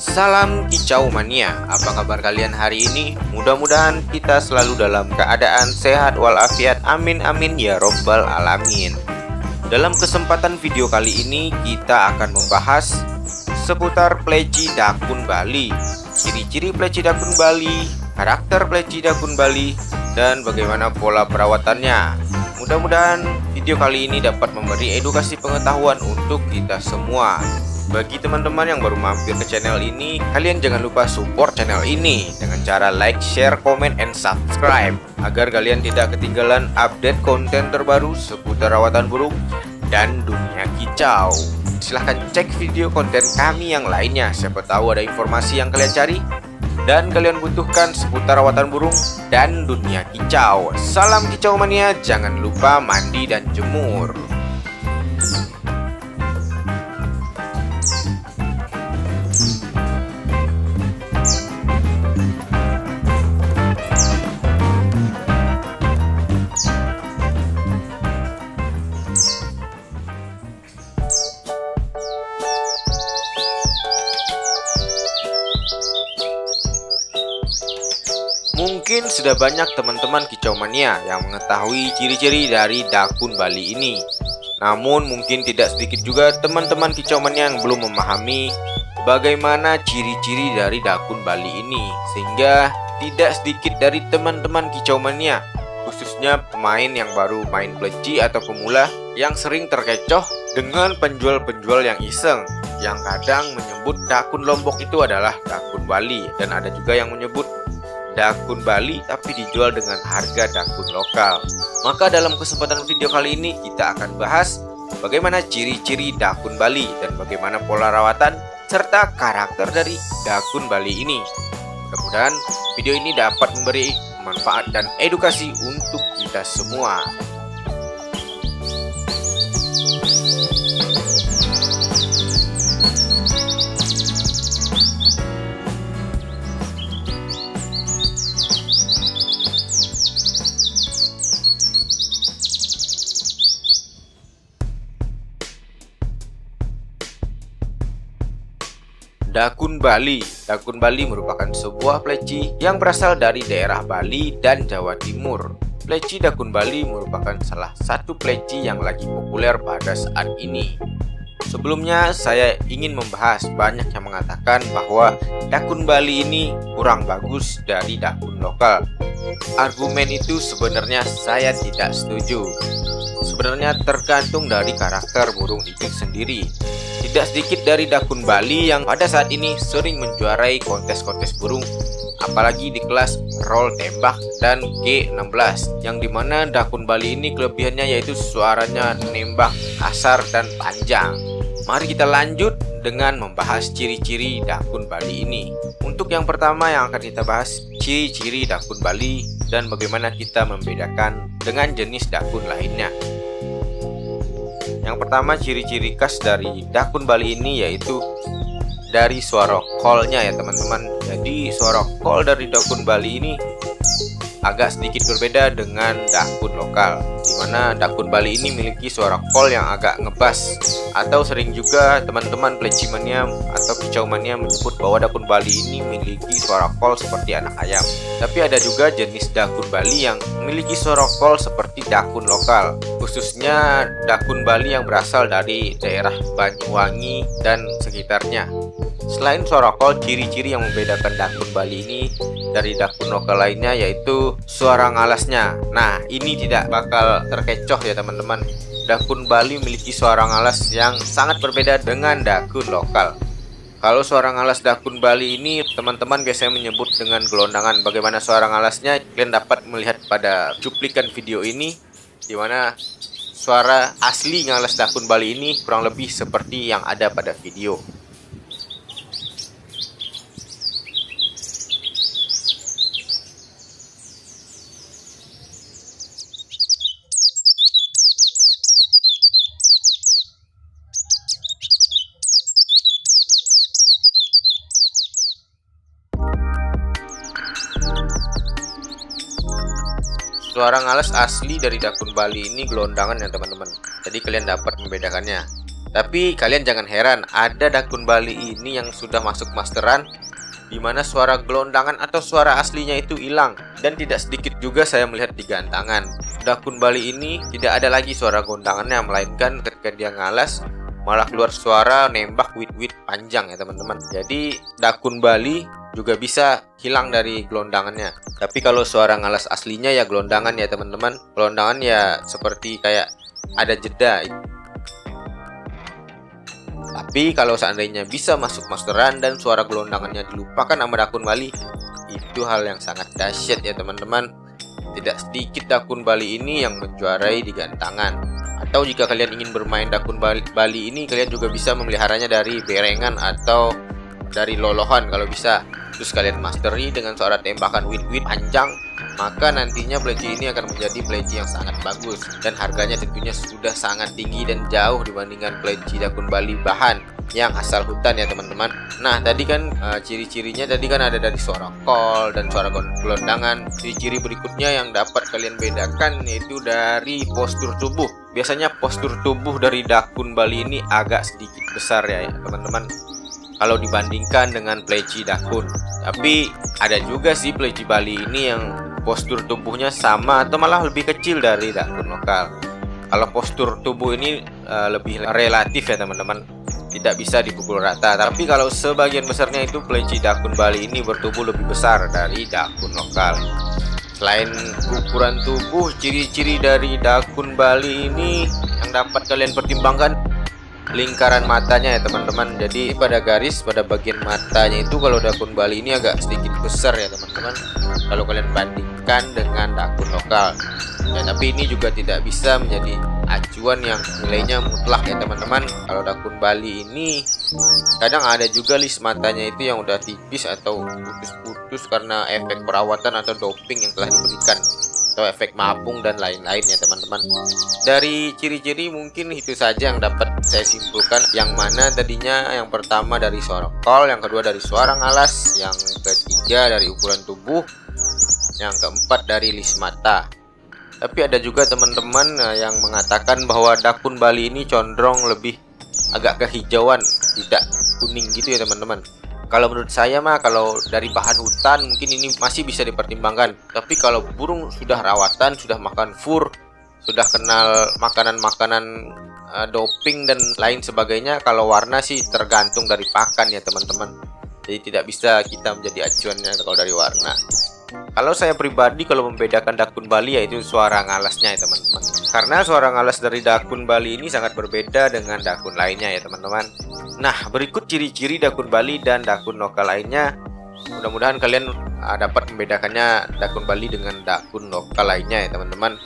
Salam kicau mania, apa kabar kalian hari ini? Mudah-mudahan kita selalu dalam keadaan sehat walafiat, amin amin ya robbal alamin. Dalam kesempatan video kali ini kita akan membahas seputar pleci dakun Bali, ciri-ciri pleci dakun Bali, karakter pleci dakun Bali, dan bagaimana pola perawatannya. Mudah-mudahan video kali ini dapat memberi edukasi pengetahuan untuk kita semua. Bagi teman-teman yang baru mampir ke channel ini, kalian jangan lupa support channel ini dengan cara like, share, comment, and subscribe agar kalian tidak ketinggalan update konten terbaru seputar rawatan burung dan dunia kicau. Silahkan cek video konten kami yang lainnya, siapa tahu ada informasi yang kalian cari dan kalian butuhkan seputar rawatan burung dan dunia kicau. Salam kicau mania, jangan lupa mandi dan jemur. Mungkin sudah banyak teman-teman kicau mania yang mengetahui ciri-ciri dari dakun Bali ini. Namun mungkin tidak sedikit juga teman-teman kicau mania yang belum memahami bagaimana ciri-ciri dari dakun Bali ini. Sehingga tidak sedikit dari teman-teman kicau mania, khususnya pemain yang baru main pleci atau pemula, yang sering terkecoh dengan penjual-penjual yang iseng, yang kadang menyebut dakun Lombok itu adalah dakun Bali, dan ada juga yang menyebut dakun Bali tapi dijual dengan harga dakun lokal. Maka dalam kesempatan video kali ini kita akan bahas bagaimana ciri-ciri dakun Bali dan bagaimana pola rawatan serta karakter dari dakun Bali ini. Mudah-mudahan video ini dapat memberi manfaat dan edukasi untuk kita semua. Dakun Bali. Dakun Bali merupakan sebuah pleci yang berasal dari daerah Bali dan Jawa Timur. Pleci dakun Bali merupakan salah satu pleci yang lagi populer pada saat ini. Sebelumnya saya ingin membahas, banyak yang mengatakan bahwa dakun Bali ini kurang bagus dari dakun lokal. Argumen itu sebenarnya saya tidak setuju. Sebenarnya tergantung dari karakter burung itu sendiri. Tidak sedikit dari dakun Bali yang pada saat ini sering menjuarai kontes-kontes burung, apalagi di kelas roll tembak dan G16, yang dimana dakun Bali ini kelebihannya yaitu suaranya nembak kasar dan panjang. Mari kita lanjut dengan membahas ciri-ciri dakun Bali ini. Untuk yang pertama yang akan kita bahas, ciri-ciri dakun Bali dan bagaimana kita membedakan dengan jenis dakun lainnya. Yang pertama, ciri-ciri khas dari dakun Bali ini yaitu dari suara call-nya ya teman-teman. Jadi suara call dari dakun Bali ini agak sedikit berbeda dengan dakun lokal, dimana dakun Bali ini memiliki suara call yang agak ngebas, atau sering juga teman-teman pleci mania atau kicau mania menyebut bahwa dakun Bali ini memiliki suara call seperti anak ayam. Tapi ada juga jenis dakun Bali yang memiliki suara call seperti dakun lokal, khususnya dakun Bali yang berasal dari daerah Banyuwangi dan sekitarnya. Selain suara call, ciri-ciri yang membedakan dakun Bali ini dari dakun lokal lainnya yaitu suara ngalasnya. Nah, ini tidak bakal terkecoh ya teman-teman. Dakun Bali memiliki suara ngalas yang sangat berbeda dengan dakun lokal. Kalau suara ngalas dakun Bali ini teman-teman biasanya menyebut dengan gelondangan. Bagaimana suara ngalasnya? Kalian dapat melihat pada cuplikan video ini, dimana suara asli ngalas dakun Bali ini kurang lebih seperti yang ada pada video. Suara ngalas asli dari dakun Bali ini gelondangan ya teman-teman. Jadi kalian dapat membedakannya. Tapi kalian jangan heran, ada dakun Bali ini yang sudah masuk masteran, di mana suara gelondangan atau suara aslinya itu hilang. Dan tidak sedikit juga saya melihat di gantangan. Dakun Bali ini tidak ada lagi suara gelondangannya, melainkan ketika dia ngalas malah keluar suara nembak wit-wit panjang ya teman-teman. Jadi dakun Bali juga bisa hilang dari gelondangannya. Tapi kalau suara ngalas aslinya ya gelondangan ya teman-teman. Gelondangan ya seperti kayak ada jeda. Tapi kalau seandainya bisa masuk masteran dan suara gelondangannya dilupakan sama dakun Bali, itu hal yang sangat dahsyat ya teman-teman. Tidak sedikit dakun Bali ini yang menjuarai di gantangan. Atau jika kalian ingin bermain dakun Bali ini, kalian juga bisa memeliharanya dari berengan atau dari lolohan kalau bisa. Terus kalian mastery dengan suara tembakan wit-wit panjang, maka nantinya peci ini akan menjadi peci yang sangat bagus. Dan harganya tentunya sudah sangat tinggi dan jauh dibandingkan peci dakun Bali bahan yang asal hutan ya teman-teman. Nah tadi kan ciri-cirinya tadi kan ada dari suara call dan suara gelondangan. Ciri-ciri berikutnya yang dapat kalian bedakan yaitu dari postur tubuh. Biasanya postur tubuh dari dakun Bali ini agak sedikit besar ya teman-teman, kalau dibandingkan dengan pleci dakun. Tapi ada juga sih pleci Bali ini yang postur tubuhnya sama atau malah lebih kecil dari dakun lokal. Kalau postur tubuh ini lebih relatif ya teman-teman, tidak bisa dipukul rata. Tapi kalau sebagian besarnya itu pleci dakun Bali ini bertubuh lebih besar dari dakun lokal. Selain ukuran tubuh, ciri-ciri dari dakun Bali ini yang dapat kalian pertimbangkan lingkaran matanya ya teman-teman. Jadi pada bagian matanya itu kalau dakun Bali ini agak sedikit besar ya teman-teman, kalau kalian bandingkan dengan dakun lokal ya. Tapi ini juga tidak bisa menjadi acuan yang nilainya mutlak ya teman-teman. Kalau dakun Bali ini kadang ada juga list matanya itu yang udah tipis atau putus-putus karena efek perawatan atau doping yang telah diberikan, atau efek mabung dan lain-lain ya teman-teman. Dari ciri-ciri mungkin itu saja yang dapat saya simpulkan. Yang mana tadinya yang pertama dari suara call, yang kedua dari suara ngalas, yang ketiga dari ukuran tubuh, yang keempat dari list mata. Tapi ada juga teman-teman yang mengatakan bahwa dakun Bali ini condong lebih agak kehijauan, tidak kuning gitu ya teman-teman. Kalau menurut saya mah kalau dari bahan hutan mungkin ini masih bisa dipertimbangkan. Tapi kalau burung sudah rawatan, sudah makan fur, sudah kenal makanan-makanan doping dan lain sebagainya, kalau warna sih tergantung dari pakan ya teman-teman. Jadi tidak bisa kita menjadi acuannya kalau dari warna. Kalau saya pribadi kalau membedakan dakun Bali yaitu suara ngalasnya ya teman-teman. Karena suara ngalas dari dakun Bali ini sangat berbeda dengan dakun lainnya ya teman-teman. Nah berikut ciri-ciri dakun Bali dan dakun lokal lainnya. Mudah-mudahan kalian dapat membedakannya dakun Bali dengan dakun lokal lainnya ya teman-teman.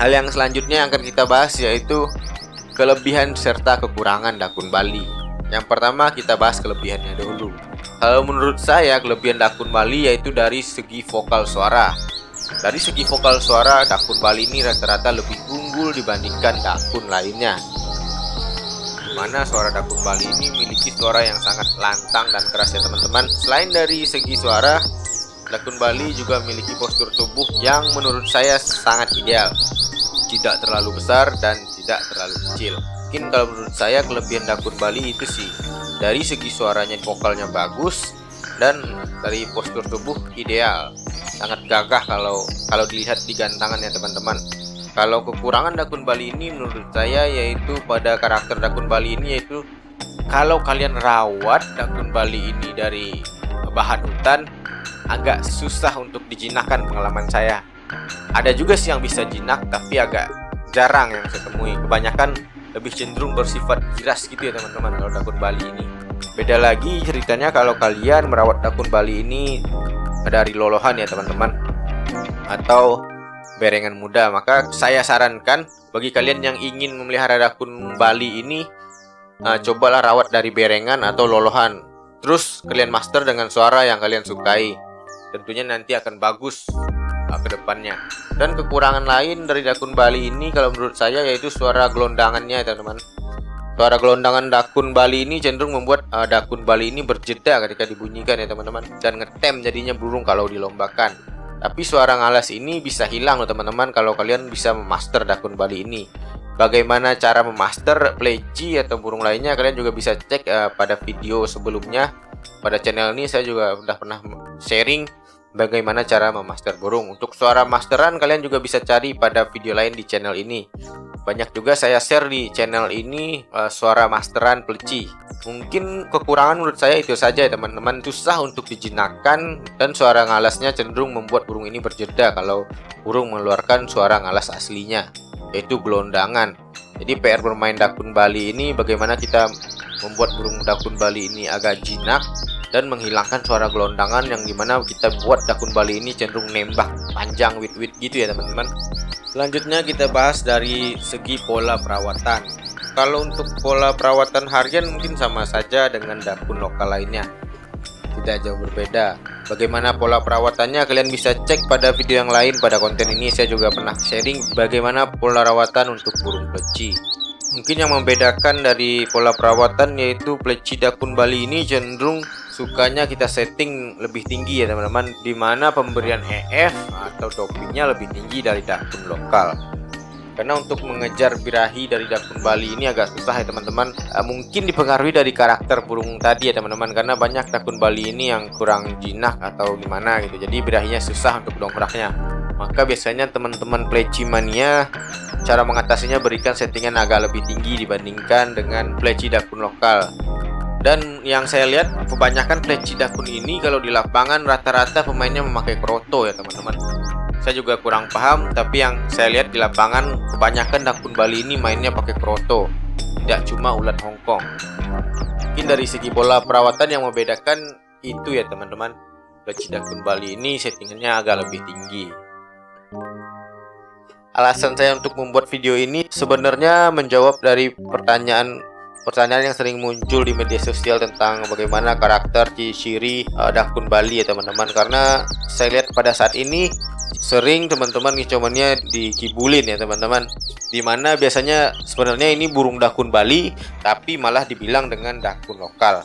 Hal yang selanjutnya yang akan kita bahas yaitu kelebihan serta kekurangan dakun Bali. Yang pertama kita bahas kelebihannya dulu. Kalau menurut saya kelebihan dakun Bali yaitu dari segi vokal suara. Dari segi vokal suara, dakun Bali ini rata-rata lebih unggul dibandingkan dakun lainnya. Dimana suara dakun Bali ini memiliki suara yang sangat lantang dan keras ya teman-teman. Selain dari segi suara, dakun Bali juga memiliki postur tubuh yang menurut saya sangat ideal. Tidak terlalu besar dan tidak terlalu kecil. Mungkin kalau menurut saya kelebihan dakun Bali itu sih dari segi suaranya, vokalnya bagus, dan dari postur tubuh ideal, sangat gagah kalau dilihat di gantangan ya teman-teman. Kalau kekurangan dakun Bali ini menurut saya yaitu pada karakter dakun Bali ini, yaitu kalau kalian rawat dakun Bali ini dari bahan hutan agak susah untuk dijinakkan pengalaman saya. Ada juga sih yang bisa jinak tapi agak jarang yang saya temui. Kebanyakan lebih cenderung bersifat giras gitu ya teman-teman kalau dakun Bali ini. Beda lagi ceritanya kalau kalian merawat dakun Bali ini dari lolohan ya teman-teman, atau berengan muda. Maka saya sarankan bagi kalian yang ingin memelihara dakun Bali ini, cobalah rawat dari berengan atau lolohan. Terus kalian master dengan suara yang kalian sukai. Tentunya nanti akan bagus ke depannya. Dan kekurangan lain dari dakun Bali ini kalau menurut saya yaitu suara gelondangannya teman-teman. Suara gelondangan dakun Bali ini cenderung membuat dakun Bali ini berjeda ketika dibunyikan ya teman-teman, dan ngetem jadinya burung kalau dilombakan. Tapi suara ngalas ini bisa hilang loh teman-teman kalau kalian bisa memaster dakun Bali ini. bagaimana cara memaster pleci atau burung lainnya, kalian juga bisa cek pada video sebelumnya. Pada channel ini saya juga udah pernah sharing bagaimana cara memaster burung. Untuk suara masteran kalian juga bisa cari pada video lain di channel ini. Banyak juga saya share di channel ini suara masteran pleci. Mungkin kekurangan menurut saya itu saja ya teman-teman, susah untuk dijinakkan dan suara ngalasnya cenderung membuat burung ini berjeda kalau burung mengeluarkan suara ngalas aslinya, yaitu gelondangan. Jadi PR bermain dakun Bali ini bagaimana kita membuat burung dakun Bali ini agak jinak dan menghilangkan suara gelondangan, yang dimana kita buat dakun Bali ini cenderung nembak panjang wit-wit gitu ya teman-teman. Selanjutnya kita bahas dari segi pola perawatan. Kalau untuk pola perawatan harian mungkin sama saja dengan dakun lokal lainnya, tidak jauh berbeda. Bagaimana pola perawatannya kalian bisa cek pada video yang lain. Pada konten ini saya juga pernah sharing bagaimana pola perawatan untuk burung pleci. Mungkin yang membedakan dari pola perawatan yaitu pleci dakun Bali ini cenderung sukanya kita setting lebih tinggi ya teman-teman, dimana pemberian EF atau dopingnya lebih tinggi dari dakun lokal. Karena untuk mengejar birahi dari dakun Bali ini agak susah ya teman-teman. Mungkin dipengaruhi dari karakter burung tadi ya teman-teman, karena banyak dakun Bali ini yang kurang jinak atau gimana gitu, jadi birahinya susah untuk dongkraknya. Maka biasanya teman-teman pleci mania cara mengatasinya berikan settingan agak lebih tinggi dibandingkan dengan pleci dakun lokal. Dan yang saya lihat kebanyakan pleci dakun ini kalau di lapangan rata-rata pemainnya memakai kroto ya teman-teman. Saya juga kurang paham, tapi yang saya lihat di lapangan kebanyakan dakun Bali ini mainnya pakai kroto, tidak cuma ulat Hongkong. Mungkin dari segi pola perawatan yang membedakan itu ya teman-teman, pleci dakun Bali ini settingannya agak lebih tinggi. Alasan saya untuk membuat video ini sebenarnya menjawab dari pertanyaan yang sering muncul di media sosial tentang bagaimana karakter ciri dakun Bali ya teman-teman. Karena saya lihat pada saat ini sering teman-teman ngicomannya dikibulin ya teman-teman, dimana biasanya sebenarnya ini burung dakun Bali tapi malah dibilang dengan dakun lokal.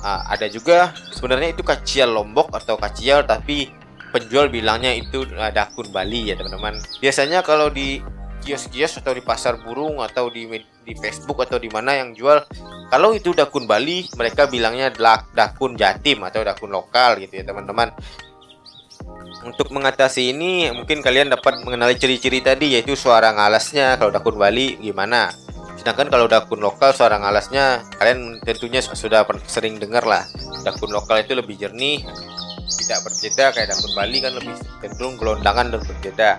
Ada juga sebenarnya itu kacial Lombok atau kacial tapi penjual bilangnya itu dakun Bali ya teman-teman. Biasanya kalau di kios-kios atau di pasar burung atau di Facebook atau di mana yang jual, kalau itu dakun Bali mereka bilangnya dakun Jatim atau dakun lokal gitu ya teman-teman. Untuk mengatasi ini mungkin kalian dapat mengenali ciri-ciri tadi, yaitu suara ngalasnya kalau dakun Bali gimana. Sedangkan kalau dakun lokal suara ngalasnya kalian tentunya sudah sering dengar lah. Dakun lokal itu lebih jernih, tidak berjeda kayak dakun Bali kan lebih cenderung gelondangan dan berjeda.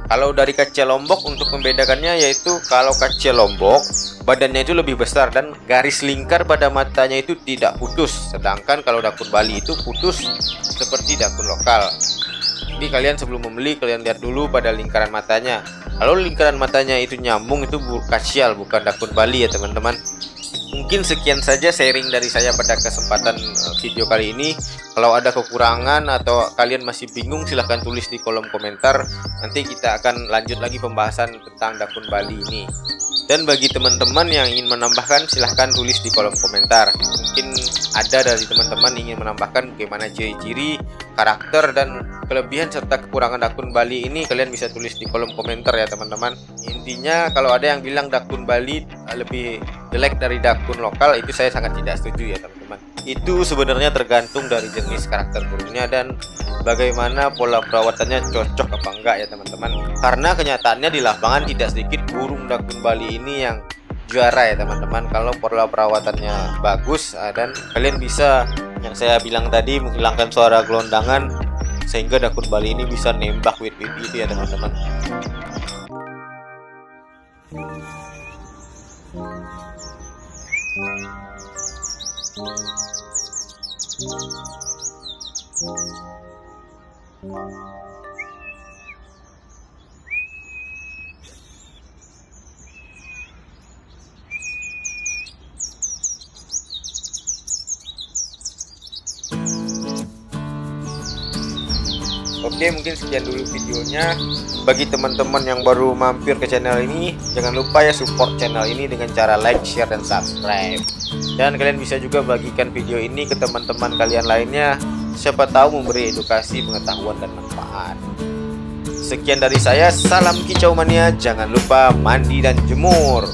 Kalau dari kacial Lombok untuk membedakannya yaitu kalau kacial Lombok badannya itu lebih besar dan garis lingkar pada matanya itu tidak putus, sedangkan kalau dakun Bali itu putus seperti dakun lokal. Jadi kalian sebelum membeli kalian lihat dulu pada lingkaran matanya. Kalau lingkaran matanya itu nyambung itu kacial bukan dakun Bali ya teman-teman. Mungkin sekian saja sharing dari saya pada kesempatan video kali ini. Kalau ada kekurangan atau kalian masih bingung silahkan tulis di kolom komentar. Nanti kita akan lanjut lagi pembahasan tentang dakun Bali ini. Dan bagi teman-teman yang ingin menambahkan silahkan tulis di kolom komentar. Mungkin ada dari teman-teman ingin menambahkan bagaimana ciri-ciri, karakter, dan kelebihan serta kekurangan dakun Bali ini, kalian bisa tulis di kolom komentar ya teman-teman. Intinya kalau ada yang bilang dakun Bali lebih jelek dari dakun lokal, itu saya sangat tidak setuju ya teman-teman. Itu sebenarnya tergantung dari jenis karakter burungnya dan bagaimana pola perawatannya cocok apa enggak ya teman-teman. Karena kenyataannya di lapangan tidak sedikit burung dakun Bali ini yang juara ya teman-teman kalau pola perawatannya bagus, dan kalian bisa yang saya bilang tadi menghilangkan suara gelondangan sehingga dakun Bali ini bisa nembak wit-wit itu ya teman-teman. Oke, mungkin sekian dulu videonya. Bagi teman-teman yang baru mampir ke channel ini, jangan lupa ya support channel ini dengan cara like, share, dan subscribe. Dan kalian bisa juga bagikan video ini ke teman-teman kalian lainnya, siapa tahu memberi edukasi, pengetahuan, dan manfaat. Sekian dari saya, salam kicau mania. Jangan lupa mandi dan jemur.